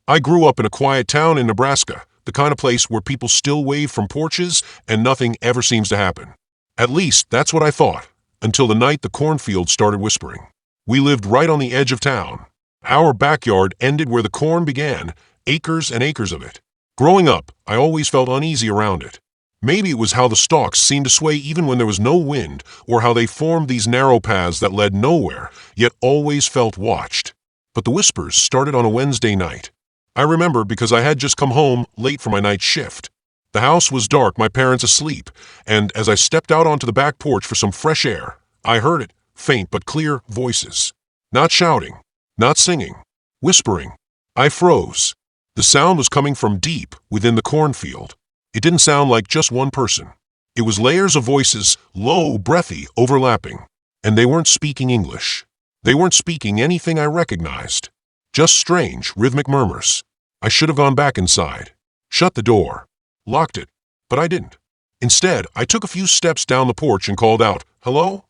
I grew up in a quiet town in Nebraska, the kind of place where people still wave from porches and nothing ever seems to happen. At least, that's what I thought, until the night the cornfield started whispering. We lived right on the edge of town. Our backyard ended where the corn began, acres and acres of it. Growing up, I always felt uneasy around it. Maybe it was how the stalks seemed to sway even when there was no wind, or how they formed these narrow paths that led nowhere, yet always felt watched. But the whispers started on a Wednesday night. I remember because I had just come home late for my night shift. The house was dark, my parents asleep, and as I stepped out onto the back porch for some fresh air, I heard it, faint but clear voices. Not shouting, not singing, whispering. I froze. The sound was coming from deep within the cornfield. It didn't sound like just one person. It was layers of voices, low, breathy, overlapping. And they weren't speaking English. They weren't speaking anything I recognized. Just strange, rhythmic murmurs. I should have gone back inside, shut the door, locked it, but I didn't. Instead, I took a few steps down the porch and called out, "Hello?"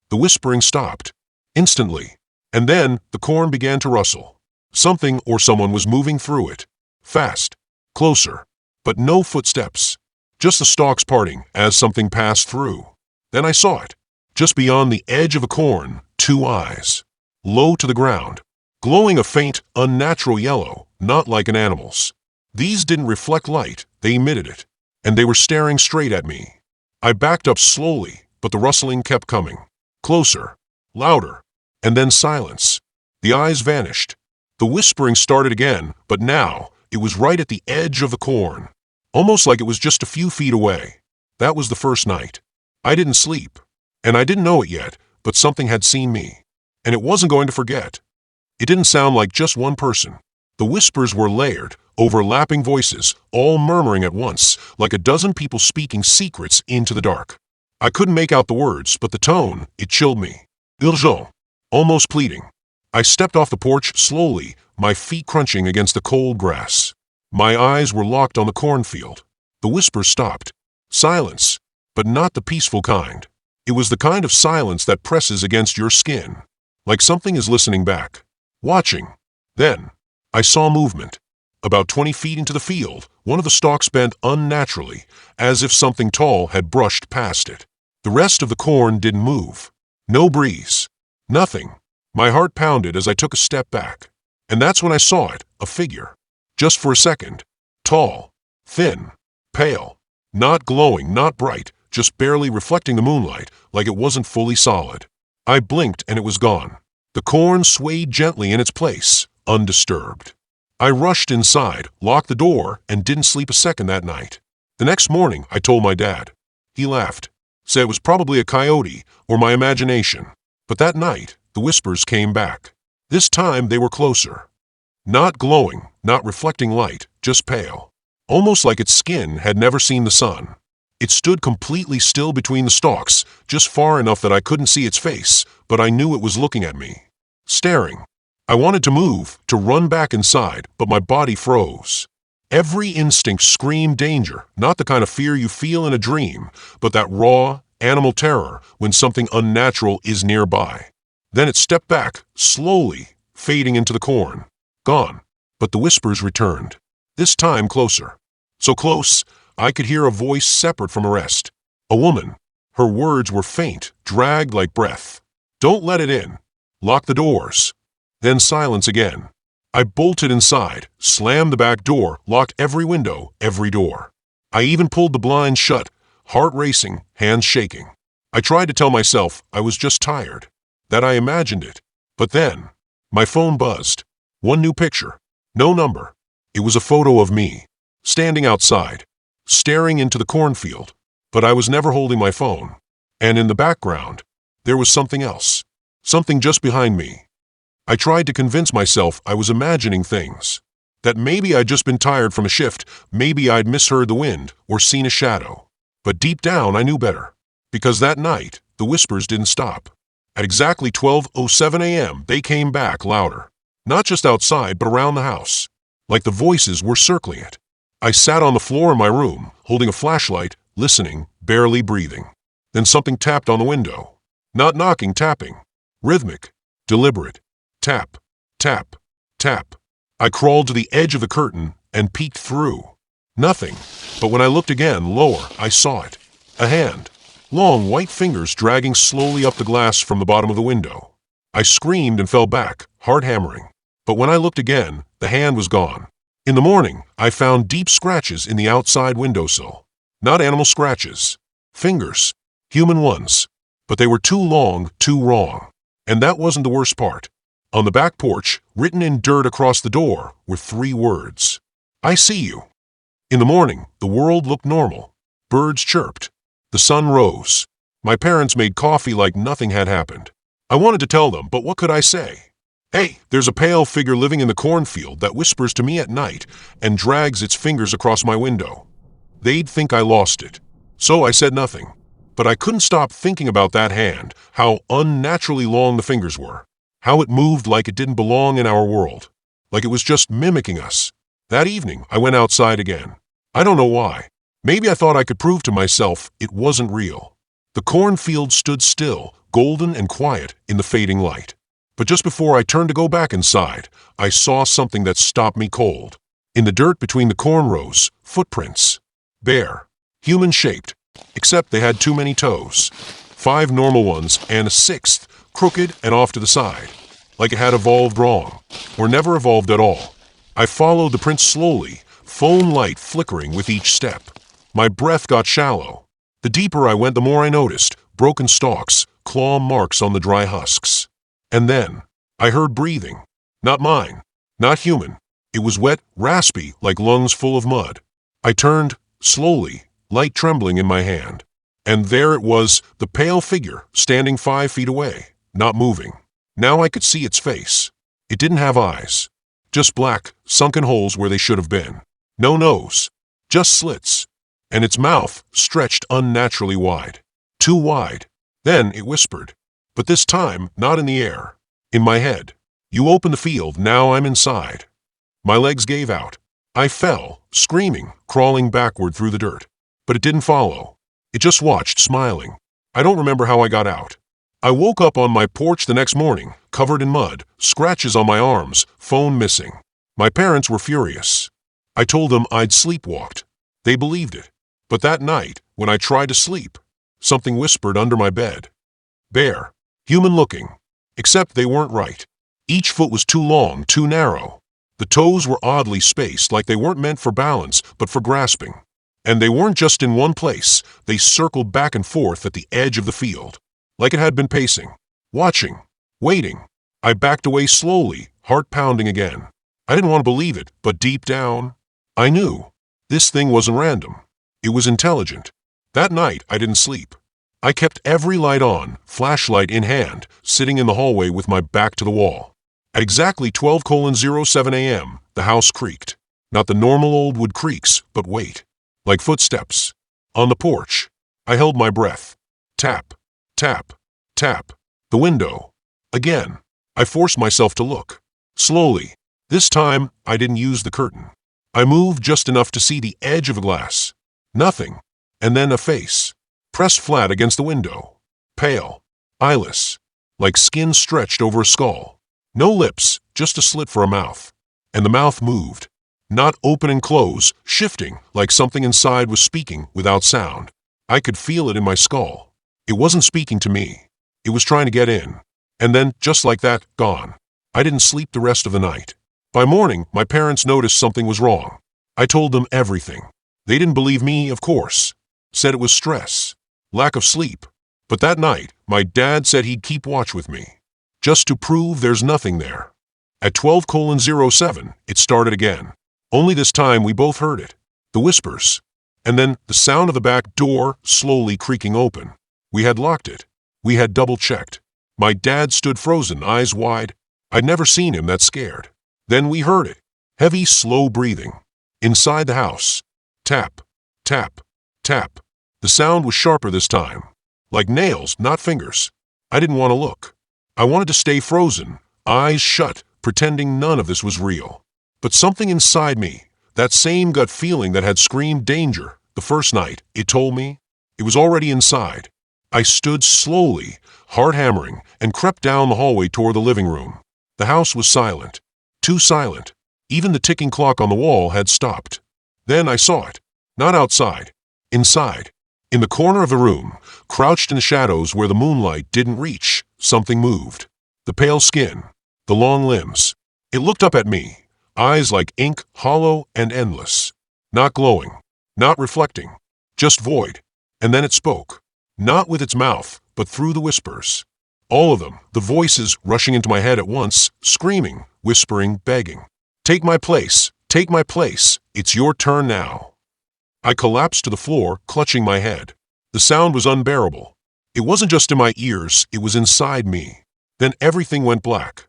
The whispering stopped, instantly, and then the corn began to rustle. Something or someone was moving through it, fast, closer. But no footsteps, just the stalks parting as something passed through. Then I saw it, just beyond the edge of a corn, two eyes, low to the ground, glowing a faint, unnatural yellow, not like an animal's. These didn't reflect light, they emitted it, and they were staring straight at me. I backed up slowly, but the rustling kept coming, closer, louder, and then silence. The eyes vanished. The whispering started again, but now it was right at the edge of the corn. Almost like it was just a few feet away. That was the first night. I didn't sleep, and I didn't know it yet, but something had seen me, and it wasn't going to forget. It didn't sound like just one person. The whispers were layered, overlapping voices, all murmuring at once, like a dozen people speaking secrets into the dark. I couldn't make out the words, but the tone, it chilled me. Urgent, almost pleading. I stepped off the porch slowly, my feet crunching against the cold grass. My eyes were locked on the cornfield. The whispers stopped. Silence, but not the peaceful kind. It was the kind of silence that presses against your skin, like something is listening back, watching. Then, I saw movement. About 20 feet into the field, one of the stalks bent unnaturally, as if something tall had brushed past it. The rest of the corn didn't move. No breeze. Nothing. My heart pounded as I took a step back. And that's when I saw it, a figure. Just for a second. Tall, thin, pale, not glowing, not bright, just barely reflecting the moonlight, like it wasn't fully solid. I blinked and it was gone. The corn swayed gently in its place, undisturbed. I rushed inside, locked the door, and didn't sleep a second that night. The next morning, I told my dad. He laughed, said it was probably a coyote or my imagination. But that night, the whispers came back. This time they were closer. Not glowing, not reflecting light, just pale. Almost like its skin had never seen the sun. It stood completely still between the stalks, just far enough that I couldn't see its face, but I knew it was looking at me. Staring. I wanted to move, to run back inside, but my body froze. Every instinct screamed danger, not the kind of fear you feel in a dream, but that raw, animal terror when something unnatural is nearby. Then it stepped back, slowly, fading into the corn. Gone. But the whispers returned. This time closer. So close, I could hear a voice separate from the rest. A woman. Her words were faint, dragged like breath. "Don't let it in. Lock the doors." Then silence again. I bolted inside, slammed the back door, locked every window, every door. I even pulled the blinds shut, heart racing, hands shaking. I tried to tell myself I was just tired, that I imagined it. But then, my phone buzzed. One new picture. No number. It was a photo of me, standing outside, staring into the cornfield. But I was never holding my phone. And in the background, there was something else. Something just behind me. I tried to convince myself I was imagining things. That maybe I'd just been tired from a shift, maybe I'd misheard the wind, or seen a shadow. But deep down I knew better. Because that night, the whispers didn't stop. At exactly 12:07 a.m., they came back louder. Not just outside, but around the house. Like the voices were circling it. I sat on the floor in my room, holding a flashlight, listening, barely breathing. Then something tapped on the window. Not knocking, tapping. Rhythmic. Deliberate. Tap. Tap. Tap. I crawled to the edge of the curtain and peeked through. Nothing. But when I looked again, lower, I saw it. A hand. Long, white fingers dragging slowly up the glass from the bottom of the window. I screamed and fell back, heart hammering. But when I looked again, the hand was gone. In the morning, I found deep scratches in the outside windowsill. Not animal scratches. Fingers. Human ones. But they were too long, too wrong. And that wasn't the worst part. On the back porch, written in dirt across the door, were 3 words. I see you. In the morning, the world looked normal. Birds chirped. The sun rose. My parents made coffee like nothing had happened. I wanted to tell them, but what could I say? Hey, there's a pale figure living in the cornfield that whispers to me at night and drags its fingers across my window. They'd think I lost it. So I said nothing. But I couldn't stop thinking about that hand, how unnaturally long the fingers were, how it moved like it didn't belong in our world, like it was just mimicking us. That evening, I went outside again. I don't know why. Maybe I thought I could prove to myself it wasn't real. The cornfield stood still, golden and quiet in the fading light. But just before I turned to go back inside, I saw something that stopped me cold. In the dirt between the cornrows, footprints. Bare. Human-shaped. Except they had too many toes. 5 normal ones and a 6th, crooked and off to the side. Like it had evolved wrong. Or never evolved at all. I followed the prints slowly, foam light flickering with each step. My breath got shallow. The deeper I went, the more I noticed broken stalks, claw marks on the dry husks. And then, I heard breathing. Not mine. Not human. It was wet, raspy, like lungs full of mud. I turned, slowly, light trembling in my hand. And there it was, the pale figure, standing 5 feet away, not moving. Now I could see its face. It didn't have eyes. Just black, sunken holes where they should have been. No nose. Just slits. And its mouth stretched unnaturally wide. Too wide. Then it whispered. But this time, not in the air. In my head. You open the field, now I'm inside. My legs gave out. I fell, screaming, crawling backward through the dirt. But it didn't follow. It just watched, smiling. I don't remember how I got out. I woke up on my porch the next morning, covered in mud, scratches on my arms, phone missing. My parents were furious. I told them I'd sleepwalked. They believed it. But that night, when I tried to sleep, something whispered under my bed. Bare. Human-looking. Except they weren't right. Each foot was too long, too narrow. The toes were oddly spaced, like they weren't meant for balance, but for grasping. And they weren't just in one place. They circled back and forth at the edge of the field. Like it had been pacing. Watching. Waiting. I backed away slowly, heart pounding again. I didn't want to believe it, but deep down, I knew. This thing wasn't random. It was intelligent. That night, I didn't sleep. I kept every light on, flashlight in hand, sitting in the hallway with my back to the wall. At exactly 12:07 a.m., the house creaked. Not the normal old wood creaks, but wait. Like footsteps. On the porch. I held my breath. Tap. Tap. Tap. The window. Again. I forced myself to look. Slowly. This time, I didn't use the curtain. I moved just enough to see the edge of the glass. Nothing. And then a face. Pressed flat against the window. Pale. Eyeless. Like skin stretched over a skull. No lips, just a slit for a mouth. And the mouth moved. Not open and close, shifting, like something inside was speaking without sound. I could feel it in my skull. It wasn't speaking to me. It was trying to get in. And then, just like that, gone. I didn't sleep the rest of the night. By morning, my parents noticed something was wrong. I told them everything. They didn't believe me, of course. Said it was stress. Lack of sleep. But that night, my dad said he'd keep watch with me. Just to prove there's nothing there. At 12:07, it started again. Only this time we both heard it. The whispers. And then the sound of the back door slowly creaking open. We had locked it. We had double-checked. My dad stood frozen, eyes wide. I'd never seen him that scared. Then we heard it. Heavy, slow breathing. Inside the house. Tap. Tap. Tap. The sound was sharper this time. Like nails, not fingers. I didn't want to look. I wanted to stay frozen, eyes shut, pretending none of this was real. But something inside me, that same gut feeling that had screamed danger the first night, it told me it was already inside. I stood slowly, heart hammering, and crept down the hallway toward the living room. The house was silent. Too silent. Even the ticking clock on the wall had stopped. Then I saw it. Not outside. Inside. In the corner of the room, crouched in the shadows where the moonlight didn't reach, something moved. The pale skin. The long limbs. It looked up at me. Eyes like ink, hollow and endless. Not glowing. Not reflecting. Just void. And then it spoke. Not with its mouth, but through the whispers. All of them, the voices rushing into my head at once, screaming, whispering, begging. Take my place. Take my place. It's your turn now. I collapsed to the floor, clutching my head. The sound was unbearable. It wasn't just in my ears, it was inside me. Then everything went black.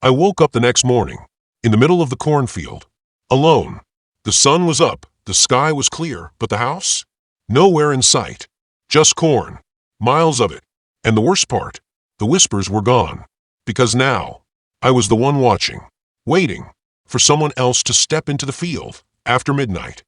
I woke up the next morning, in the middle of the cornfield. Alone. The sun was up, the sky was clear, but the house? Nowhere in sight. Just corn. Miles of it. And the worst part, the whispers were gone. Because now, I was the one watching, waiting, for someone else to step into the field, after midnight.